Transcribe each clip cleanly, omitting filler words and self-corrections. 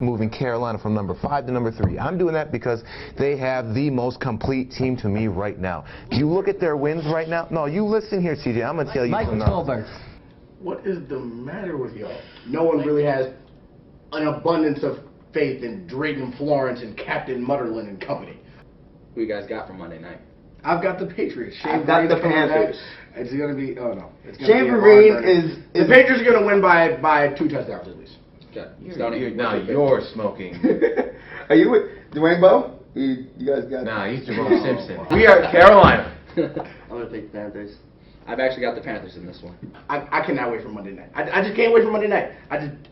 moving Carolina from number 5 to number 3. I'm doing that because they have the most complete team to me right now. You look at their wins right now. No, you listen here, CJ. I'm going to tell you something. What is the matter with y'all? No one really has an abundance of faith in Drayton Florence and Captain Mutterland and company. Who you guys got for Monday night? I've got the Patriots. I've got the Panthers. It's going to be, Shane Vereen is the Patriots are going to win by 2 touchdowns at least. Okay. Now you're smoking. Are you with Dwayne Bowe? You guys got Nah, he's Jerome Simpson. We are Carolina. I'm going to take the Panthers. I've actually got the Panthers in this one. I cannot wait for Monday night. I just can't wait for Monday night.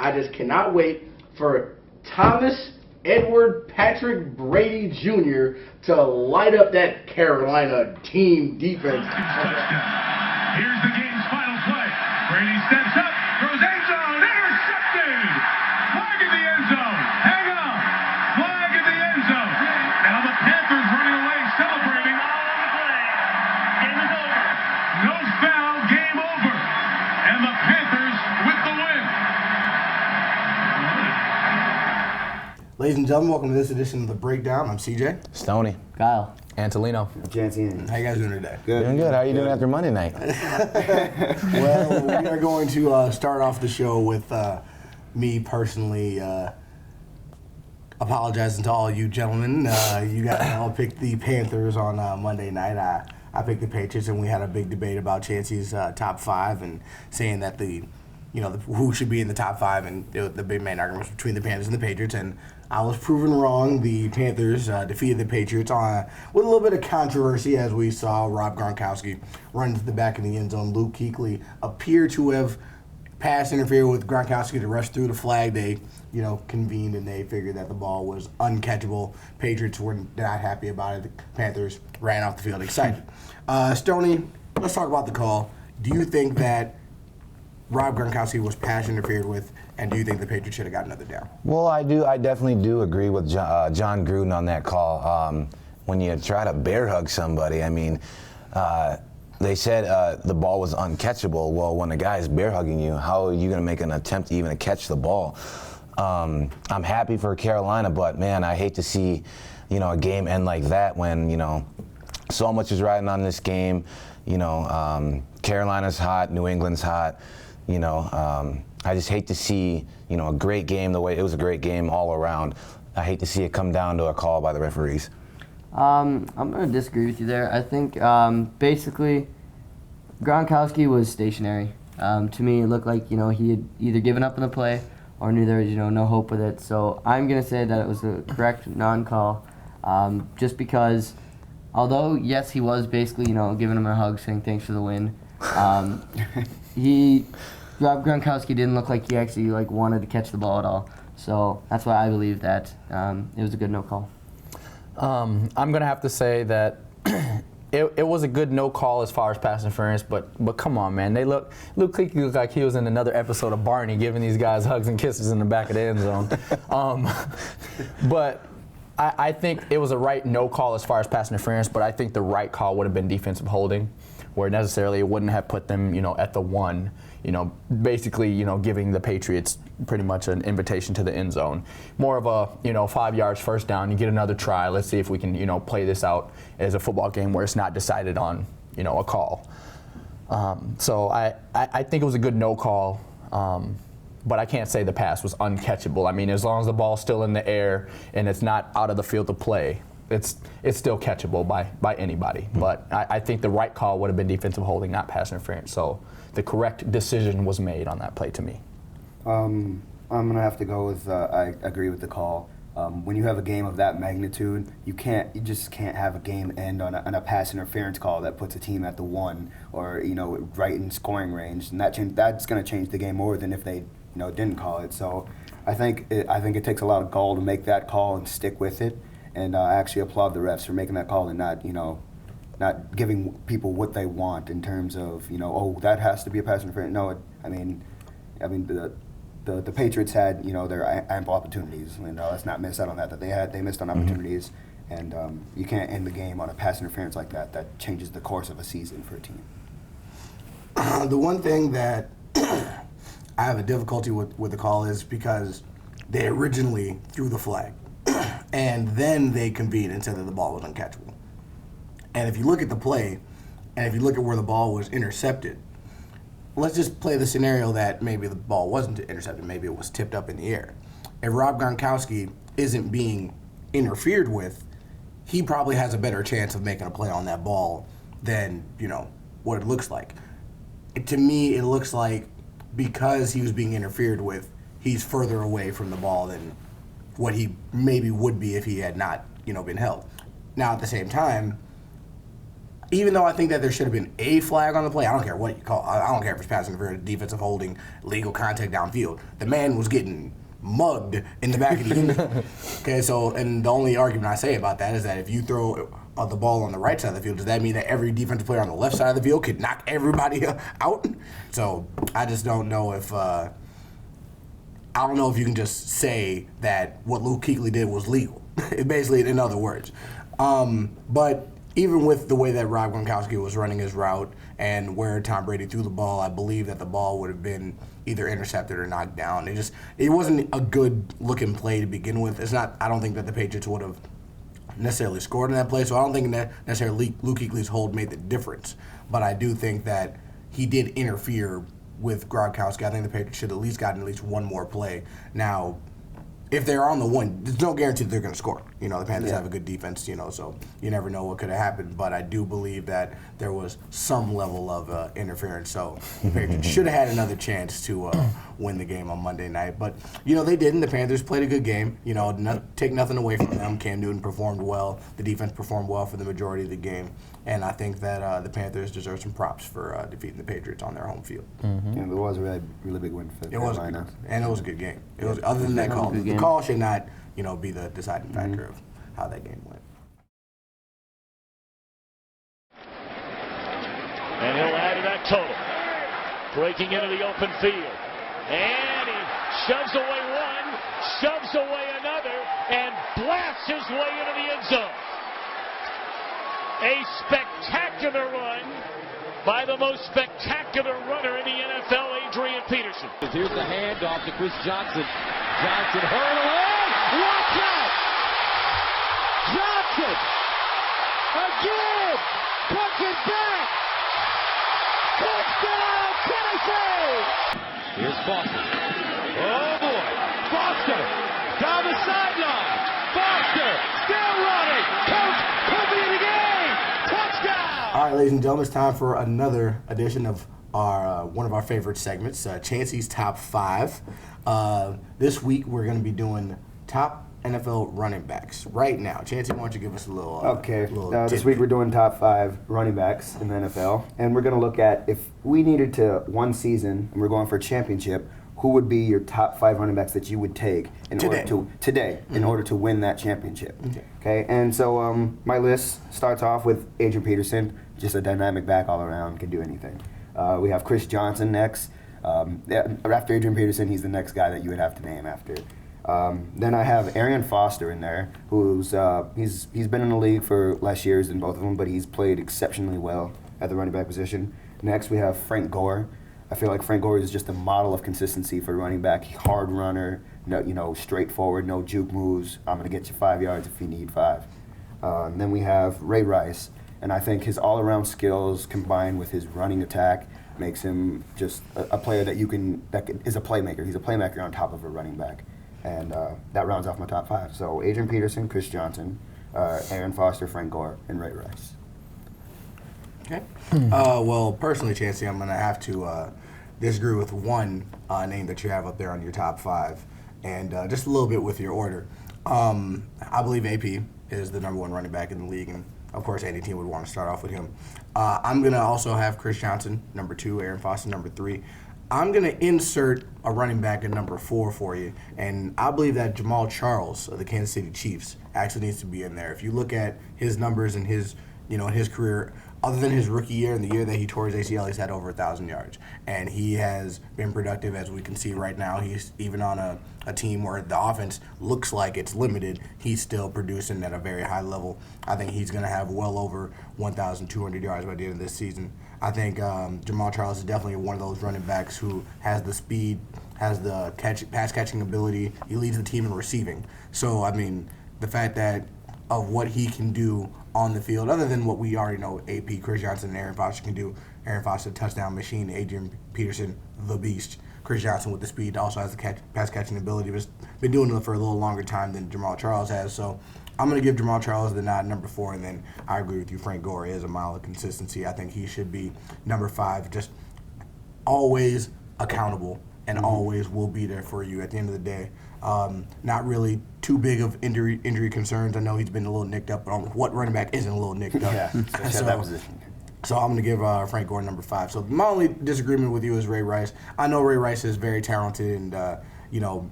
I just cannot wait for Thomas Edward Patrick Brady Jr. to light up that Carolina team defense. Here's the game's final play. Brady steps up, throws end zone, intercepted! Flag in the end zone. Hang on. Flag in the end zone. Now the Panthers running away, celebrating. Game is over. No foul, game over. And the Panthers with the win. Ladies and gentlemen, welcome to this edition of the Breakdown. I'm CJ. Stoney. Kyle. Antolino. Chancey. How you guys doing today? Good. Doing good. How are you doing after Monday night? Well, we are going to start off the show with me personally apologizing to all you gentlemen. You guys all picked the Panthers on Monday night. I picked the Patriots, and we had a big debate about Chancey's top 5 and saying that who should be in the top 5, and the big main argument was between the Panthers and the Patriots, and I was proven wrong. The Panthers defeated the Patriots with a little bit of controversy, as we saw Rob Gronkowski run to the back of the end zone. Luke Kuechly appeared to have pass interfered with Gronkowski to rush through the flag. They, convened and they figured that the ball was uncatchable. Patriots were not happy about it. The Panthers ran off the field excited. Stoney, let's talk about the call. Do you think that Rob Gronkowski was pass interfered with, and do you think the Patriots should have got another down? Well, I do. I definitely do agree with John Gruden on that call. When you try to bear hug somebody, they said the ball was uncatchable. Well, when a guy's bear hugging you, how are you going to make an attempt to even catch the ball? I'm happy for Carolina, but man, I hate to see, a game end like that when, so much is riding on this game. Carolina's hot, New England's hot. I just hate to see, a great game the way it was a great game all around. I hate to see it come down to a call by the referees. I'm going to disagree with you there. I think basically Gronkowski was stationary. To me, it looked like, he had either given up on the play or knew there was, no hope with it. So I'm going to say that it was the correct non-call just because, although, yes, he was basically, giving him a hug saying thanks for the win, Rob Gronkowski didn't look like he actually wanted to catch the ball at all. So that's why I believe that it was a good no call. I'm going to have to say that it was a good no call as far as pass interference, but come on, man. Luke Kuechly looked like he was in another episode of Barney giving these guys hugs and kisses in the back of the end zone. But I think it was a right no call as far as pass interference, but I think the right call would have been defensive holding, where necessarily it wouldn't have put them, at the 1. Basically, giving the Patriots pretty much an invitation to the end zone. More of a, 5 yards first down, you get another try. Let's see if we can, play this out as a football game where it's not decided on, a call. So I think it was a good no call, but I can't say the pass was uncatchable. I mean, as long as the ball's still in the air and it's not out of the field to play, it's still catchable by anybody. But I think the right call would have been defensive holding, not pass interference. So the correct decision was made on that play to me. I'm going to have to go with, I agree with the call. When you have a game of that magnitude, you just can't have a game end on a pass interference call that puts a team at the 1 or, right in scoring range. And that's going to change the game more than if they, didn't call it. So I think it takes a lot of gall to make that call and stick with it. And I actually applaud the refs for making that call and not giving people what they want in terms of, that has to be a pass interference. No, the Patriots had, their ample opportunities, and let's not miss out on that they missed on opportunities, and you can't end the game on a pass interference like that. That changes the course of a season for a team. The one thing that I have a difficulty with the call is because they originally threw the flag, and then they convened and said that the ball was uncatchable. And if you look at the play, and if you look at where the ball was intercepted, let's just play the scenario that maybe the ball wasn't intercepted, maybe it was tipped up in the air. If Rob Gronkowski isn't being interfered with, he probably has a better chance of making a play on that ball than, what it looks like. To me, it looks like because he was being interfered with, he's further away from the ball than what he maybe would be if he had not, been held. Now, at the same time, even though I think that there should have been a flag on the play, I don't care what you call it. I don't care if it's pass interference, defensive holding, legal contact downfield. The man was getting mugged in the back of the end. Okay, so, and the only argument I say about that is that if you throw the ball on the right side of the field, does that mean that every defensive player on the left side of the field could knock everybody out? So I just don't know if I don't know if you can just say that what Luke Kuechly did was legal. Basically, in other words. But even with the way that Rob Gronkowski was running his route and where Tom Brady threw the ball, I believe that the ball would have been either intercepted or knocked down. It wasn't a good looking play to begin with. I don't think that the Patriots would have necessarily scored in that play, so I don't think that necessarily Luke Kuechly's hold made the difference. But I do think that he did interfere with Gronkowski. I think the Patriots should have at least gotten at least one more play. Now, if they're on the one, there's no guarantee that they're going to score. The Panthers have a good defense, so you never know what could have happened. But I do believe that there was some level of interference. So the Patriots should have had another chance to win the game on Monday night. But, they didn't. The Panthers played a good game. Take nothing away from them. Cam Newton performed well. The defense performed well for the majority of the game. And I think that the Panthers deserve some props for defeating the Patriots on their home field. Yeah, it was a really, really big win for Carolina. And it was a good game. It was, other than that call, the call should not, be the deciding factor of how that game went. And he'll add to that total. Breaking into the open field. And he shoves away one, shoves away another, and blasts his way into the end zone. A spectacular run by the most spectacular runner in the NFL, Adrian Peterson. Here's the handoff to Chris Johnson. Johnson hurled away. Watch out! Johnson again puts it back. Touchdown, Tennessee! Here's Foster. Oh boy, Foster down the sideline. Foster still running. Coach put me in the game. Touchdown! All right, ladies and gentlemen, it's time for another edition of our one of our favorite segments, Chancey's Top 5. This week we're going to be doing top NFL running backs right now. Chancey, why don't you give us a little this week we're doing top 5 running backs in the NFL, and we're going to look at if we needed to one season and we're going for a championship, who would be your top 5 running backs that you would take in order to win that championship. Okay, and so my list starts off with Adrian Peterson, just a dynamic back all around, can do anything. We have Chris Johnson next. After Adrian Peterson, he's the next guy that you would have to name after. Then I have Arian Foster in there, who's he's been in the league for less years than both of them, but he's played exceptionally well at the running back position. Next, we have Frank Gore. I feel like Frank Gore is just a model of consistency for running back. Hard runner, straightforward, no juke moves. I'm going to get you 5 yards if you need 5. And then we have Ray Rice, and I think his all-around skills combined with his running attack makes him just a player that is a playmaker. He's a playmaker on top of a running back. And that rounds off my top 5. So Adrian Peterson, Chris Johnson, Arian Foster, Frank Gore, and Ray Rice. Okay. Well, personally, Chancey, I'm going to have to disagree with one name that you have up there on your top 5, and just a little bit with your order. I believe AP is the number 1 running back in the league, and of course, any team would want to start off with him. I'm going to also have Chris Johnson, number 2, Arian Foster, number 3. I'm going to insert a running back at number 4 for you, and I believe that Jamal Charles of the Kansas City Chiefs actually needs to be in there. If you look at his numbers and his career, other than his rookie year and the year that he tore his ACL, he's had over 1,000 yards. And he has been productive, as we can see right now. He's even on a team where the offense looks like it's limited. He's still producing at a very high level. I think he's going to have well over 1,200 yards by the end of this season. I think Jamal Charles is definitely one of those running backs who has the speed, has the pass catching ability. He leads the team in receiving. So, I mean, the fact that of what he can do on the field, other than what we already know AP, Chris Johnson, and Aaron Foster can do. Aaron Foster, touchdown machine. Adrian Peterson, the beast. Chris Johnson with the speed, also has the pass catching ability, but been doing it for a little longer time than Jamal Charles has. So I'm going to give Jamal Charles the nod, number 4, and then I agree with you. Frank Gore is a mile of consistency. I think he should be number 5, just always accountable and always will be there for you at the end of the day. Not really too big of injury concerns. I know he's been a little nicked up, but what running back isn't a little nicked up? Yeah, especially at that position. So I'm going to give Frank Gore number 5. So my only disagreement with you is Ray Rice. I know Ray Rice is very talented and,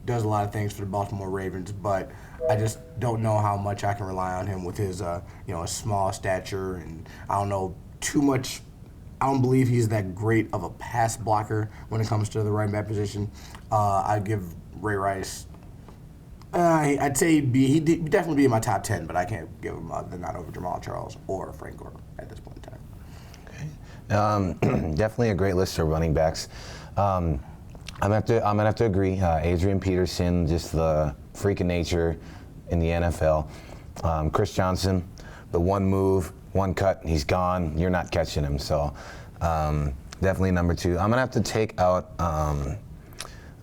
does a lot of things for the Baltimore Ravens, but I just don't know how much I can rely on him with his, his small stature, and I don't know too much. I don't believe he's that great of a pass blocker when it comes to the running back position. I'd give Ray Rice, I'd say he'd definitely be in my top 10, but I can't give him the nod over Jamal Charles or Frank Gore at this point in time. Definitely a great list of running backs. I'm gonna have to agree. Adrian Peterson, just the freak of nature in the NFL. Chris Johnson, the one move, one cut, he's gone. You're not catching him. So definitely number 2. I'm gonna have to take out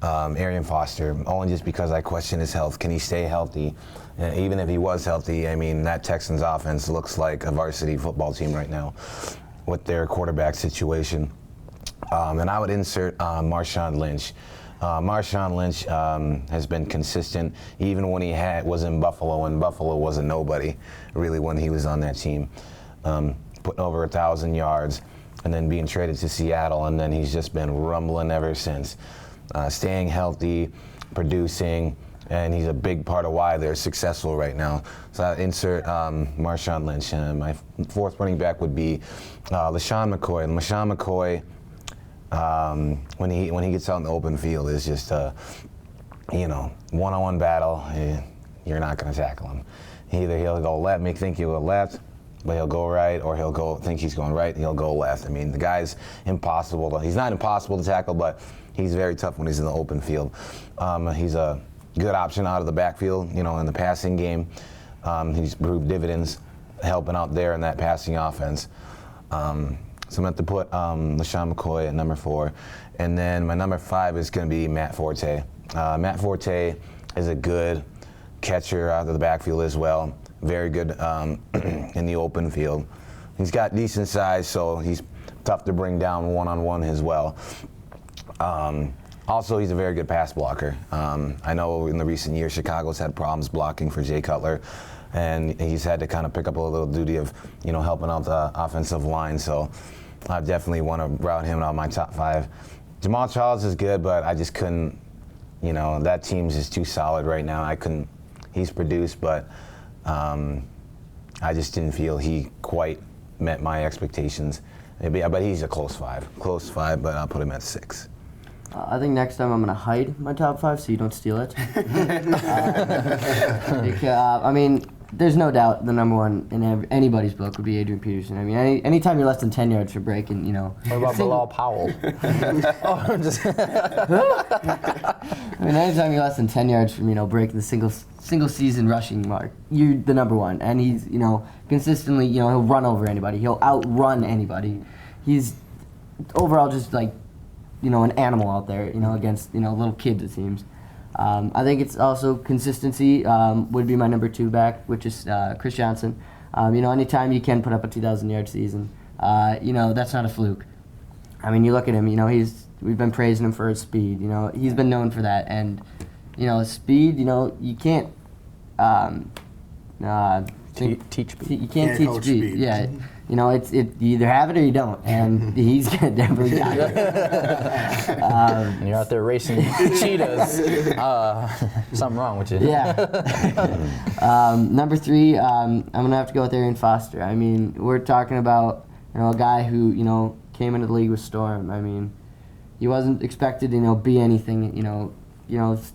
Arian Foster, only just because I question his health. Can he stay healthy? Even if he was healthy, I mean, that Texans offense looks like a varsity football team right now with their quarterback situation. And I would insert Marshawn Lynch. Marshawn Lynch has been consistent even when he was in Buffalo, and Buffalo was a nobody, really, when he was on that team. Putting over 1,000 yards and then being traded to Seattle, and then he's just been rumbling ever since. Staying healthy, producing, and he's a big part of why they're successful right now. So I insert Marshawn Lynch. My 4th running back would be LaShawn McCoy. And LaShawn McCoy, when he gets out in the open field, is just a one-on-one battle. You're not going to tackle him. Either he'll go left, make think he'll go left, but he'll go right, or he'll go think he's going right, and he'll go left. I mean, the guy's impossible. He's not impossible to tackle, but he's very tough when he's in the open field. He's a good option out of the backfield, in the passing game. He's proved dividends helping out there in that passing offense. So I'm going to have to put LaShawn McCoy at number 4. And then my number 5 is going to be Matt Forte. Matt Forte is a good catcher out of the backfield as well. Very good in the open field. He's got decent size, so he's tough to bring down one-on-one as well. Also, he's a very good pass blocker. I know in the recent years, Chicago's had problems blocking for Jay Cutler, and he's had to kind of pick up a little duty of, helping out the offensive line. So I definitely want to route him out my top 5. Jamal Charles is good, but I just couldn't, that team's just too solid right now. He's produced, but I just didn't feel he quite met my expectations. But he's a close 5, but I'll put him at 6. I think next time I'm going to hide my top 5 so you don't steal it. There's no doubt the number 1 in anybody's book would be Adrian Peterson. I mean, anytime you're less than 10 yards for breaking, What about Bilal Powell? Anytime you're less than 10 yards from, breaking the single season rushing mark, you're the number 1. And he's, consistently, he'll run over anybody. He'll outrun anybody. He's overall just like, an animal out there, against, little kids, it seems. I think it's also consistency would be my number 2 back, which is Chris Johnson. Anytime you can put up a 2,000-yard season, that's not a fluke. I mean, you look at him, we've been praising him for his speed. He's been known for that. And, speed, you can't teach speed. You can't teach speed. Yeah. You either have it or you don't, and he's definitely got it. And you're out there racing cheetahs. Something wrong with you. Yeah. Number 3, I'm gonna have to go with Arian Foster. I mean, we're talking about a guy who came into the league with storm. I mean, he wasn't expected to be anything.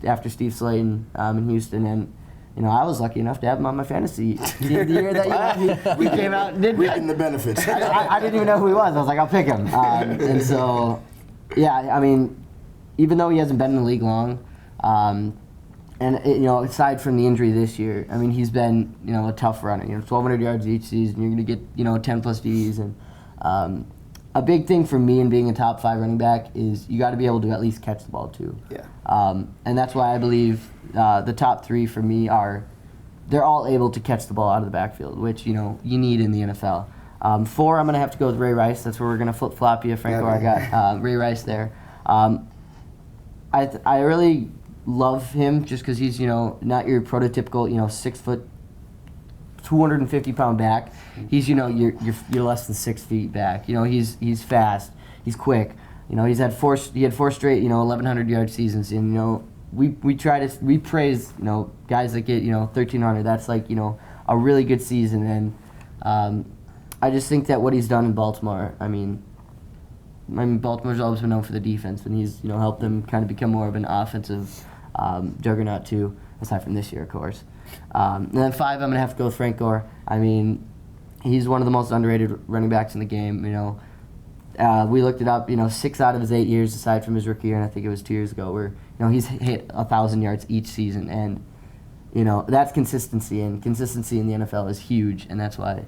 After Steve Slayton in Houston, and I was lucky enough to have him on my fantasy the year that he came out and did Reaping the benefits. I didn't even know who he was. I was like, I'll pick him. And so, yeah, I mean, even though he hasn't been in the league long, aside from the injury this year, I mean, he's been, a tough runner. 1,200 yards each season. You're going to get, 10 plus Ds. And a big thing for me in being a top 5 running back is you got to be able to at least catch the ball too. Yeah. And that's why I believe the top 3 for me they're all able to catch the ball out of the backfield, which, you need in the NFL. 4, I'm going to have to go with Ray Rice. That's where we're going to flip-flop you, Franco. I got Ray Rice there. I really love him just because he's, not your prototypical, 6 foot, 250-pound back. He's, you're less than 6 feet back. He's fast. He's quick. He had 4 straight, 1,100-yard seasons. And we praise, guys that get 1,300. That's like, a really good season. And I just think that what he's done in Baltimore, I mean, Baltimore's always been known for the defense, and he's helped them kind of become more of an offensive juggernaut too, aside from this year, of course. And then 5, I'm gonna have to go with Frank Gore. I mean, he's one of the most underrated running backs in the game. We looked it up. 6 out of his 8 years, aside from his rookie year, and I think it was 2 years ago, where he's hit 1,000 yards each season, and that's consistency, and consistency in the NFL is huge, and that's why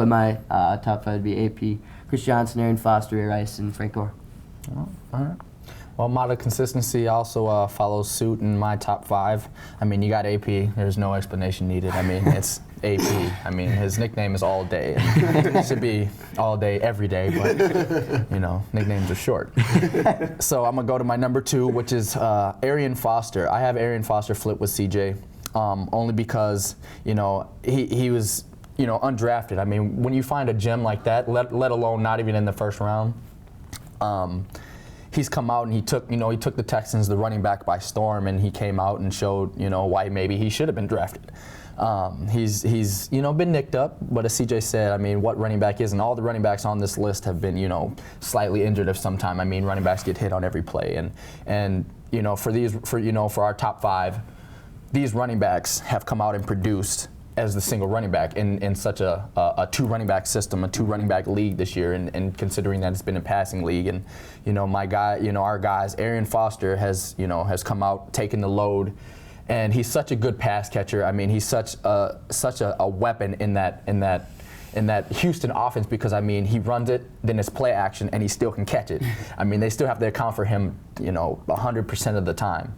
my top 5 would be AP, Chris Johnson, Aaron Foster, Ray Rice, and Frank Gore. All right. Well, model consistency also follows suit in my top 5. I mean, you got AP. There's no explanation needed. I mean, it's AP. I mean, his nickname is All Day. It should be All Day, Every Day, but, nicknames are short. So I'm going to go to my number 2, which is Arian Foster. I have Arian Foster flip with CJ, only because, he was, undrafted. I mean, when you find a gem like that, let alone not even in the first round, he's come out and he took the Texans, the running back, by storm, and he came out and showed, why maybe he should have been drafted. He's been nicked up, but as CJ said, I mean, what running back isn't? All the running backs on this list have been, slightly injured of some time. I mean, running backs get hit on every play, and for our top 5, these running backs have come out and produced as the single running back in such a 2 running back system, a 2 running back league this year, and considering that it's been a passing league, and our guys, Arian Foster has come out, taken the load, and he's such a good pass catcher. I mean, he's such a weapon in that Houston offense, because I mean, he runs it, then it's play action, and he still can catch it. I mean, they still have to account for him 100% of the time.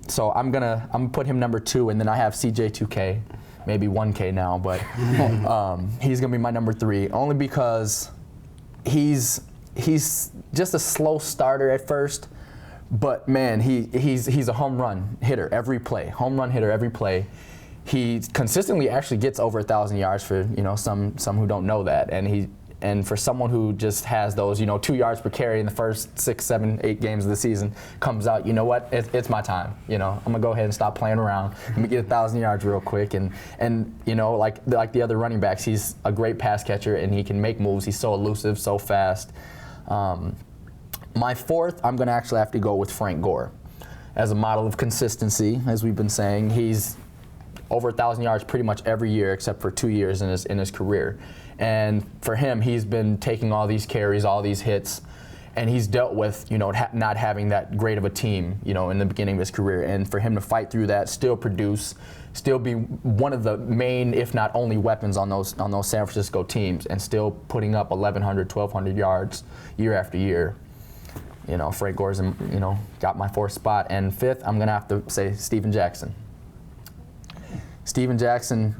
So I'm gonna put him number 2, and then I have CJ 2K, maybe 1K now, but he's gonna be my number 3, only because he's just a slow starter at first, but man, he's a home run hitter every play, He consistently actually gets over 1,000 yards for some who don't know that, and for someone who just has those 2 yards per carry in the first 6, 7, 8 games of the season, comes out, what, it's my time. I'm gonna go ahead and stop playing around. Let me get 1,000 yards real quick, and like the other running backs, he's a great pass catcher and he can make moves. He's so elusive, so fast. My 4th, I'm gonna actually have to go with Frank Gore as a model of consistency, as we've been saying. He's over 1,000 yards pretty much every year except for 2 years in his career. And for him, he's been taking all these carries, all these hits, and he's dealt with, not having that great of a team, in the beginning of his career. And for him to fight through that, still produce, still be one of the main, if not only, weapons on those San Francisco teams, and still putting up 1,100, 1,200 yards year after year. Frank Gore's, got my 4th spot. And 5th, I'm gonna have to say Steven Jackson. Steven Jackson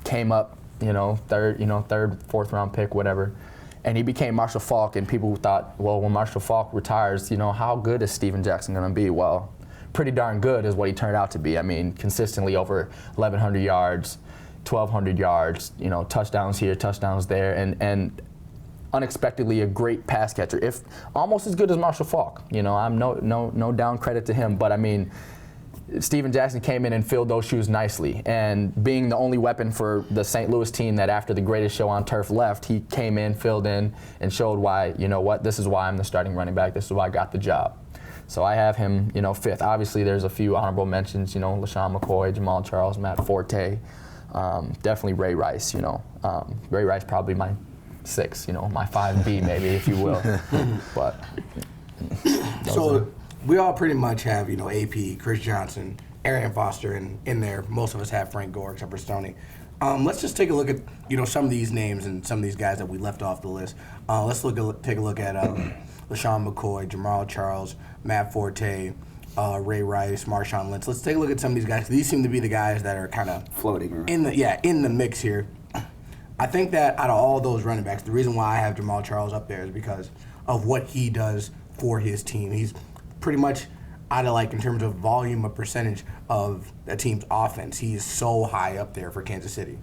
came up, third, 4th round pick, whatever, and he became Marshall Faulk, and people thought, well, when Marshall Faulk retires, how good is Steven Jackson going to be? Well, pretty darn good is what he turned out to be. I mean, consistently over 1,100 yards, 1,200 yards, touchdowns here, touchdowns there, and unexpectedly a great pass catcher, if almost as good as Marshall Faulk. I'm no down credit to him, but I mean, Steven Jackson came in and filled those shoes nicely, and being the only weapon for the St. Louis team that after the greatest show on turf left, he came in, filled in, and showed why, this is why I'm the starting running back, this is why I got the job. So I have him, 5th. Obviously, there's a few honorable mentions, LaShawn McCoy, Jamal Charles, Matt Forte. Definitely Ray Rice, Ray Rice probably my 6, my 5B maybe, if you will. But So we all pretty much have, AP, Chris Johnson, Arian Foster, and in there, most of us have Frank Gore except for Stoney. Let's just take a look at, some of these names and some of these guys that we left off the list. Let's take a look at LaShawn McCoy, Jamal Charles, Matt Forte, Ray Rice, Marshawn Lynch. Let's take a look at some of these guys. These seem to be the guys that are kind of floating around. in the mix here. I think that out of all those running backs, the reason why I have Jamal Charles up there is because of what he does for his team. He's pretty much out of in terms of volume or percentage of a team's offense. He is so high up there for Kansas City.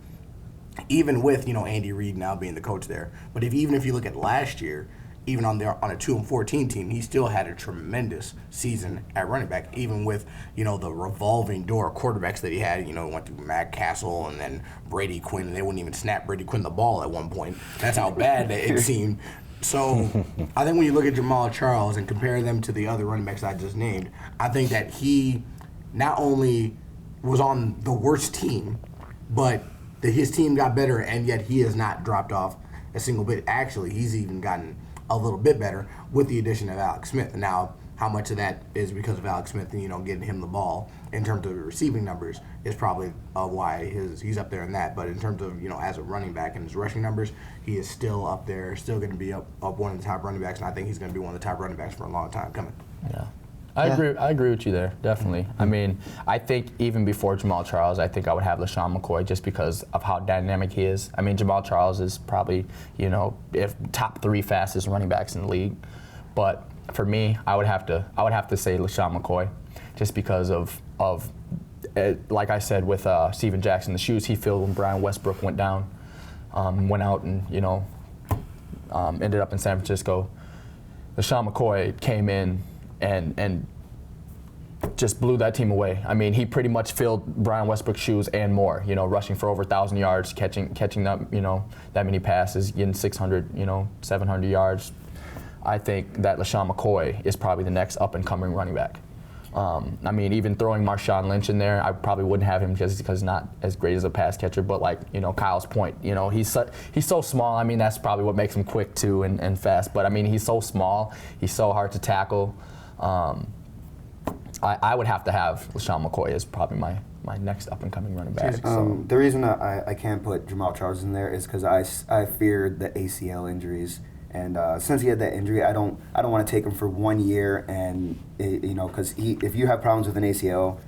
Even with, Andy Reid now being the coach there. But even if you look at last year, even on a 2-14 team, he still had a tremendous season at running back, even with, the revolving door of quarterbacks that he had. Went through Matt Castle and then Brady Quinn, and they wouldn't even snap Brady Quinn the ball at one point. That's how bad it seemed. So I think when you look at Jamal Charles and compare them to the other running backs I just named, I think that he not only was on the worst team, but his team got better, and yet he has not dropped off a single bit. Actually, he's even gotten a little bit better with the addition of Alex Smith. Now, how much of that is because of Alex Smith and, getting him the ball in terms of the receiving numbers is probably why he's up there in that. But in terms of, as a running back and his rushing numbers, he is still up there, still going to be up one of the top running backs, and I think he's going to be one of the top running backs for a long time coming. Yeah. I agree with you there, definitely. I mean, I think even before Jamal Charles, I think I would have LaShawn McCoy just because of how dynamic he is. I mean, Jamal Charles is probably, if top 3 fastest running backs in the league. But for me, I would have to say LaShawn McCoy, just because of like I said with Steven Jackson, the shoes he filled when Brian Westbrook went down, went out and ended up in San Francisco. LaShawn McCoy came in and just blew that team away. I mean, he pretty much filled Brian Westbrook's shoes and more, rushing for over 1,000 yards, catching that, that many passes, getting 600, 700 yards. I think that LaShawn McCoy is probably the next up-and-coming running back. I mean, even throwing Marshawn Lynch in there, I probably wouldn't have him just because not as great as a pass catcher, but Kyle's point, he's so small. I mean, that's probably what makes him quick too and fast. But I mean, he's so small, he's so hard to tackle. I would have to have LaShawn McCoy as probably my next up-and-coming running back. The reason I can't put Jamal Charles in there is because I feared the ACL injuries, and since he had that injury, I don't want to take him for 1 year, and because if you have problems with an ACL,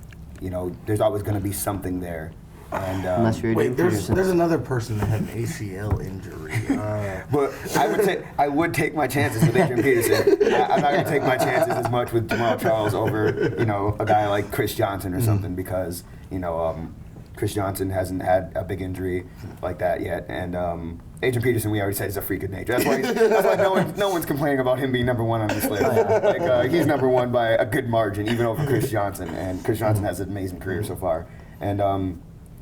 there's always going to be something there. And Unless you're there's another person that had an ACL injury. But I would take my chances with Adrian Peterson. I'm not going to take my chances as much with Jamal Charles over a guy like Chris Johnson or something, because Chris Johnson hasn't had a big injury like that yet, and Adrian Peterson, we already said, is a freak of nature. That's why no one's complaining about him being number 1 on this list. He's number 1 by a good margin, even over Chris Johnson, and Chris Johnson has an amazing career so far. And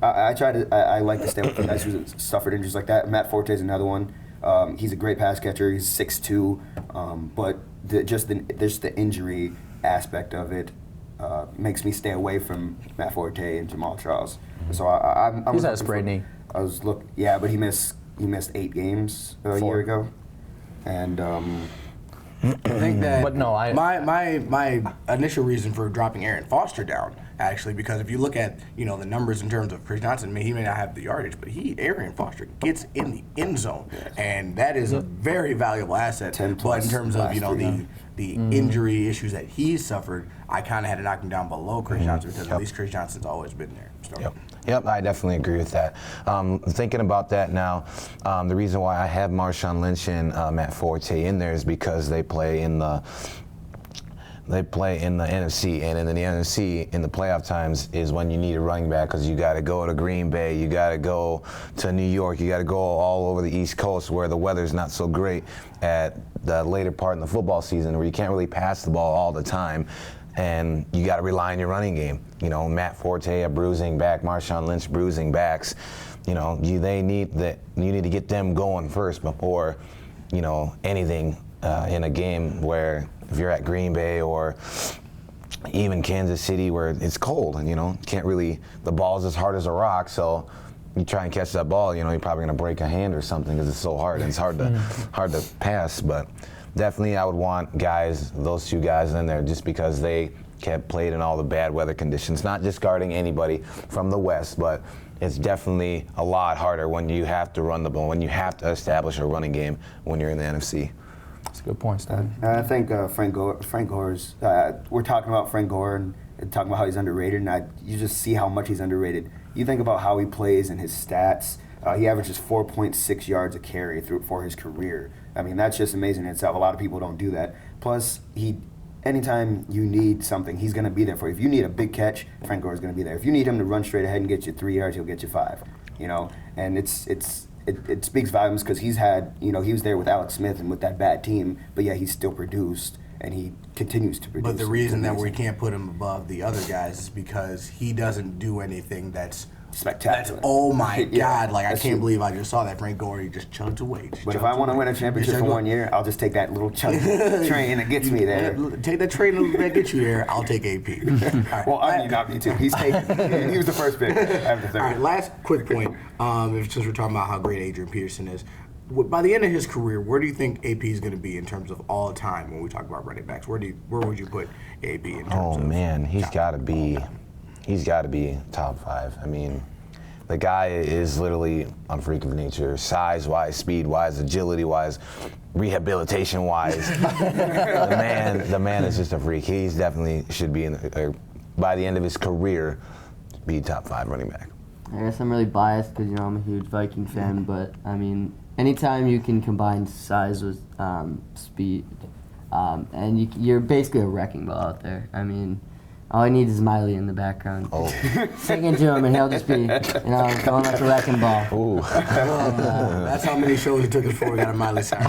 I like to stay with guys who suffered injuries like that. Matt Forte is another one. He's a great pass catcher. He's 6'2", but just the injury aspect of it makes me stay away from Matt Forte and Jamal Charles. So He's had a sprained knee. But he missed 8 games a year ago, and I think that. But no, my initial reason for dropping Arian Foster down, actually, because if you look at the numbers in terms of Chris Johnson, he may not have the yardage, but Arian Foster gets in the end zone, and that is a very valuable asset. But in terms of the injury issues that he's suffered, I kind of had to knock him down below Chris Johnson, because at least Chris Johnson's always been there. So. Yep, I definitely agree with that. Thinking about that now, the reason why I have Marshawn Lynch and Matt Forte in there is because they play in the NFC, and in the NFC, in the playoff times, is when you need a running back, because you got to go to Green Bay, you got to go to New York, you got to go all over the East Coast where the weather's not so great at the later part in the football season, where you can't really pass the ball all the time, and you got to rely on your running game. Matt Forte, a bruising back, Marshawn Lynch, bruising backs. You need to get them going first before anything in a game where if you're at Green Bay or even Kansas City where it's cold and, can't really, the ball's as hard as a rock, so you try and catch that ball, you're probably going to break a hand or something because it's so hard and it's hard to pass. But definitely I would want those two guys in there just because they kept played in all the bad weather conditions, not just guarding anybody from the West, but it's definitely a lot harder when you have to run the ball, when you have to establish a running game when you're in the NFC. That's a good point, Stan. I think Frank Gore's. We're talking about Frank Gore and talking about how he's underrated, and you just see how much he's underrated. You think about how he plays and his stats. He averages 4.6 yards a carry for his career. I mean, that's just amazing in itself. A lot of people don't do that. Plus, anytime you need something, he's going to be there for you. If you need a big catch, Frank Gore is going to be there. If you need him to run straight ahead and get you 3 yards, he'll get you 5. And it speaks volumes because he was there with Alex Smith and with that bad team, but yeah, he still produced and he continues to produce. But the reason that we can't put him above the other guys is because he doesn't do anything that's spectacular. Oh my God! Like, I can't true. believe I just saw that. Frank Gore, he just chugs away. But if I want to win a championship for 1 year, I'll just take that little chunk train that gets me there. Take that train that gets you there. I'll take AP. Right. Well, I mean, not me too. He's taken. He was the first pick after 30. All right, last quick point. Since we're talking about how great Adrian Peterson is, by the end of his career, where do you think AP is going to be in terms of all time when we talk about running backs? Where would you put AP in terms of? Oh man, he's got to be top 5. I mean, the guy is literally a freak of nature, size-wise, speed-wise, agility-wise, rehabilitation-wise. the man is just a freak. He's definitely should be by the end of his career, be top 5 running back. I guess I'm really biased because I'm a huge Viking fan, but I mean, anytime you can combine size with speed, and you're basically a wrecking ball out there. I mean, all I need is Miley in the background, singing to him, and he'll just be, going like a wrecking ball. Ooh. That's how many shows it took us before we got a Miley sound.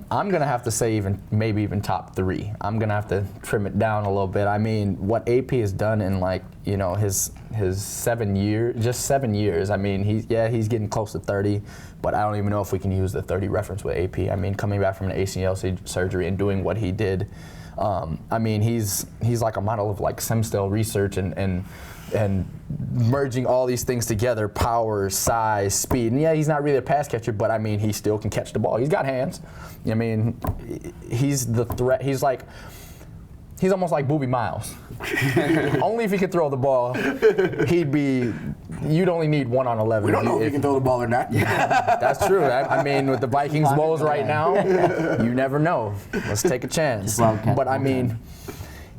I'm gonna have to say maybe even top 3. I'm gonna have to trim it down a little bit. I mean, what AP has done in his 7 years, just 7 years. I mean, he's getting close to 30, but I don't even know if we can use the 30 reference with AP. I mean, coming back from an ACL surgery and doing what he did. I mean, he's like a model of like stem cell research and merging all these things together: power, size, speed. And yeah, he's not really a pass catcher, but I mean, he still can catch the ball. He's got hands. I mean, he's the threat. He's almost like Boobie Miles. Only if he could throw the ball, you'd only need 1 on 11. We don't know if he can throw the ball or not. That's true. I mean, with the Vikings woes right now, you never know. Let's take a chance. But I mean,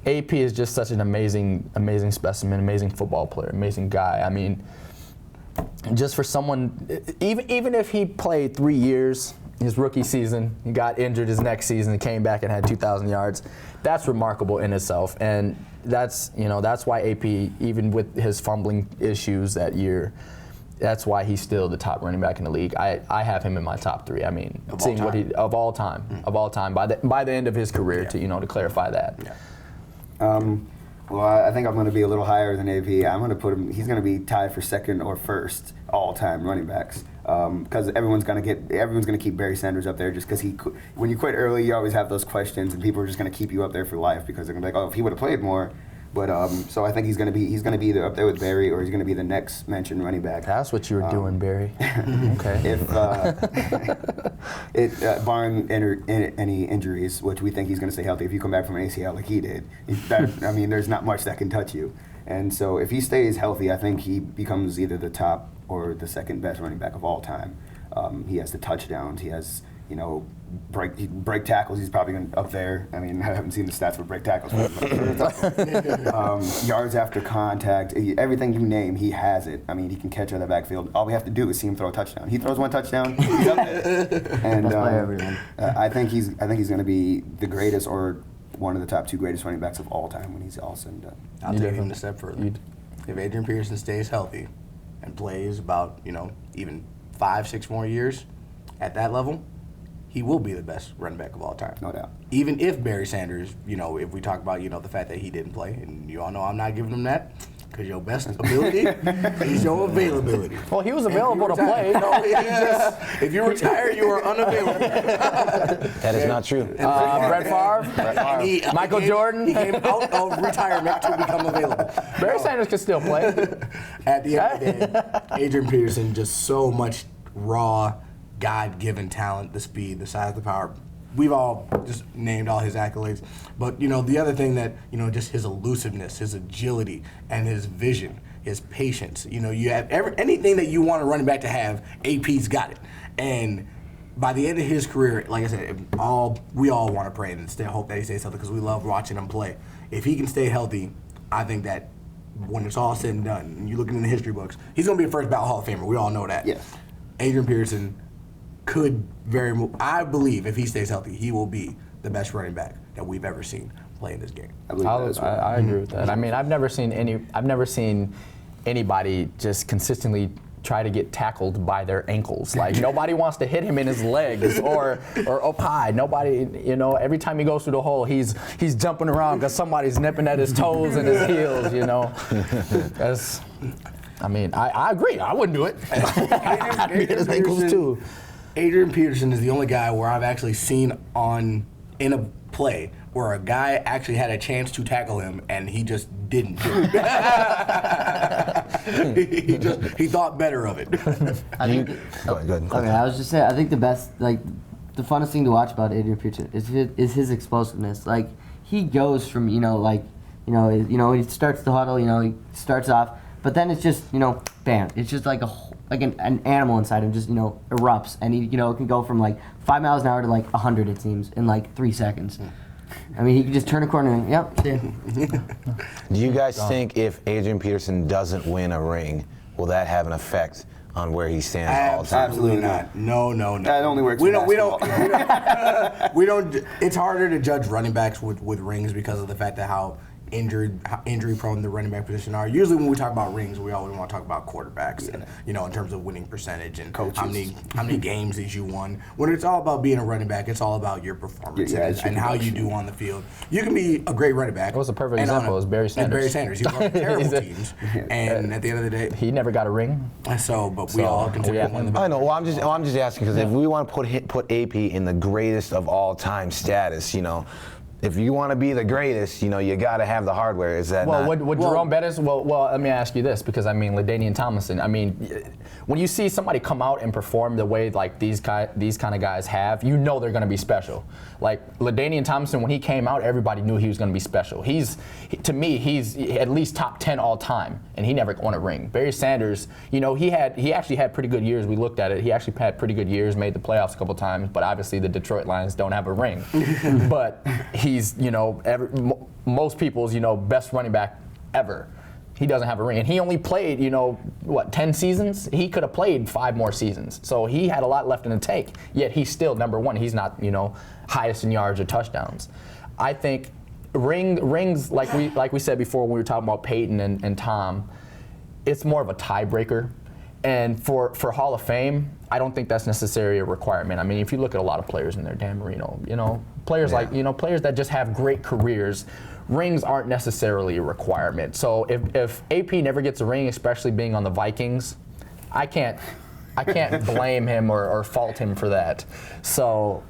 AP is just such an amazing specimen, amazing football player, amazing guy. I mean, just for someone, even if he played 3 years, his rookie season, he got injured his next season, came back and had 2,000 yards, that's remarkable in itself. And that's why AP, even with his fumbling issues that year, that's why he's still the top running back in the league. I have him in my top 3. I mean, seeing what he of all time by the end of his career, to clarify that. Yeah. Well, I think I'm going to be a little higher than AP. I'm going to put him. He's going to be tied for 2nd or 1st all-time running backs. Because everyone's going to keep Barry Sanders up there just because when you quit early, you always have those questions, and people are just going to keep you up there for life because they're going to be like, oh, if he would have played more. But so I think he's going to be either up there with Barry or he's going to be the next mentioned running back. That's what you were doing, Barry. Okay. If barring any injuries, which we think he's going to stay healthy, if you come back from an ACL like he did, I mean, there's not much that can touch you. And so if he stays healthy, I think he becomes either the top or the 2nd best running back of all time. He has the touchdowns. He has break tackles. He's probably up there. I mean, I haven't seen the stats for break tackles. Yards after contact, everything you name, he has it. I mean, he can catch out of the backfield. All we have to do is see him throw a touchdown. He throws 1 touchdown, he's up there. And I think he's going to be the greatest or one of the top 2 greatest running backs of all time when he's all said and done. I'll take him a step further. If Adrian Peterson stays healthy and plays about even 5-6 more years at that level, he will be the best running back of all time. No doubt. Even if Barry Sanders, if we talk about, the fact that he didn't play, and you all know I'm not giving him that, Because your best ability is your availability. Well, he was available to play. If you retire, you are unavailable. That is not true. Brett Favre, Michael Jordan. He came out of retirement to become available. Barry Sanders can still play. At the end of the day, Adrian Peterson, just so much raw, God-given talent, the speed, the size, the power. We've all just named all his accolades. But, the other thing that, just his elusiveness, his agility, and his vision, his patience. You have anything that you want a running back to have, AP's got it. And by the end of his career, like I said, we all want to pray and hope that he stays healthy because we love watching him play. If he can stay healthy, I think that when it's all said and done, and you're looking in the history books, he's going to be a first ballot Hall of Famer. We all know that. Yes. Adrian Peterson I believe if he stays healthy, he will be the best running back that we've ever seen play in this game. I believe that as well. I agree with that. I mean, I've never seen anybody just consistently try to get tackled by their ankles. Like nobody wants to hit him in his legs or up high. Nobody, every time he goes through the hole, he's jumping around because somebody's nipping at his toes and his heels. I agree. I wouldn't do it. I'd be at his ankles too. Adrian Peterson is the only guy where I've actually seen in a play where a guy actually had a chance to tackle him and he just didn't do it. he thought better of it. Go ahead. Okay, I was just saying, I think the best, the funnest thing to watch about Adrian Peterson is his explosiveness. Like, he goes from, he starts the huddle, he starts off, but then it's just, bam. It's just like an animal inside him just, erupts. And he, can go from 5 miles an hour to 100, it seems, in 3 seconds. I mean, he can just turn a corner and, yep, see ya. Do you guys think if Adrian Peterson doesn't win a ring, will that have an effect on where he stands all the time? Absolutely not. No. That only works. We don't. It's harder to judge running backs with rings because of the fact that how injury prone the running back position are. Usually when we talk about rings, we always want to talk about quarterbacks and in terms of winning percentage and coaches. how many games that you won. When it's all about being a running back, it's all about your performance and how you do on the field. You can be a great running back. That was a perfect example. It was Barry Sanders. Barry Sanders. He was on terrible teams, and at the end of the day, he never got a ring. We all consider him one of the best. I know. Well, I'm just asking because if we want to put AP in the greatest of all time status, if you want to be the greatest, you got to have the hardware. Is that not? Would Jerome Bettis? Well, let me ask you this, because LaDainian Tomlinson. When you see somebody come out and perform the way these kind of guys have, they're going to be special. Like LaDainian Tomlinson, when he came out, everybody knew he was going to be special. To me, he's at least top 10 all time, and he never won a ring. Barry Sanders, he actually had pretty good years. We looked at it. He actually had pretty good years, made the playoffs a couple times, but obviously the Detroit Lions don't have a ring. But he's, most people's, best running back ever. He doesn't have a ring. And he only played, 10 seasons? He could have played 5 more seasons. So he had a lot left in the tank, yet he's still number one. He's not, highest in yards or touchdowns. I think rings, like we said before when we were talking about Peyton and Tom, it's more of a tiebreaker. And for Hall of Fame, I don't think that's necessarily a requirement. If you look at a lot of players in there, Dan Marino, players players that just have great careers, rings aren't necessarily a requirement. So if AP never gets a ring, especially being on the Vikings, I can't blame him or fault him for that. So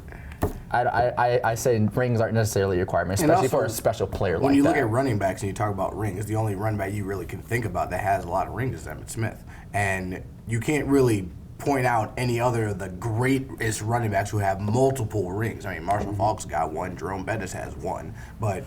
I say rings aren't necessarily a requirement, especially for a special player like that. When you look at running backs and you talk about rings, the only running back you really can think about that has a lot of rings is Emmitt Smith. And you can't really point out any other of the greatest running backs who have multiple rings. Marshall Faulk's got one, Jerome Bettis has one, but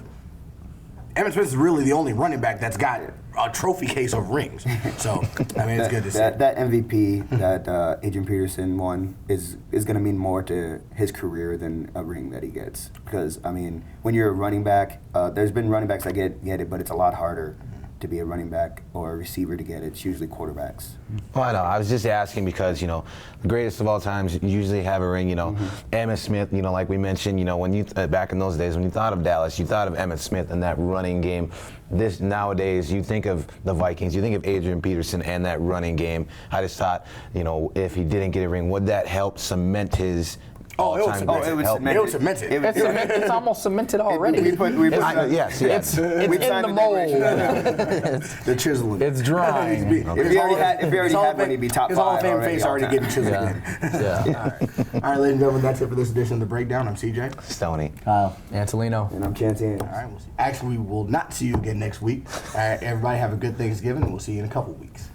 Emmitt Smith is really the only running back that's got a trophy case of rings. So, it's good to see. That MVP that Adrian Peterson won is going to mean more to his career than a ring that he gets. Because, when you're a running back, there's been running backs that get it, but it's a lot harder to be a running back or a receiver to get it. It's usually quarterbacks. Well, I know. I was just asking because, the greatest of all times usually have a ring, Emmitt Smith, like we mentioned, when you, back in those days, when you thought of Dallas, you thought of Emmitt Smith and that running game. Nowadays, you think of the Vikings, you think of Adrian Peterson and that running game. I just thought, if he didn't get a ring, would that help cement his Oh, it was all-time cemented. great. Help me. It was cemented. It's almost cemented already. We put Yes, yes. It's we in signed the a mold. decoration. The chiseling. It's drying. If he already had one, he'd be top his Hall of 5 Fame already face all already time. getting chiseled Yeah. in. Yeah. All right, ladies and gentlemen, that's it for this edition of The Breakdown. I'm CJ. Stoney. Kyle. Antolino. And I'm Chancey. All right, we'll see. Actually, we will not see you again next week. All right, everybody have a good Thanksgiving, and we'll see you in a couple weeks.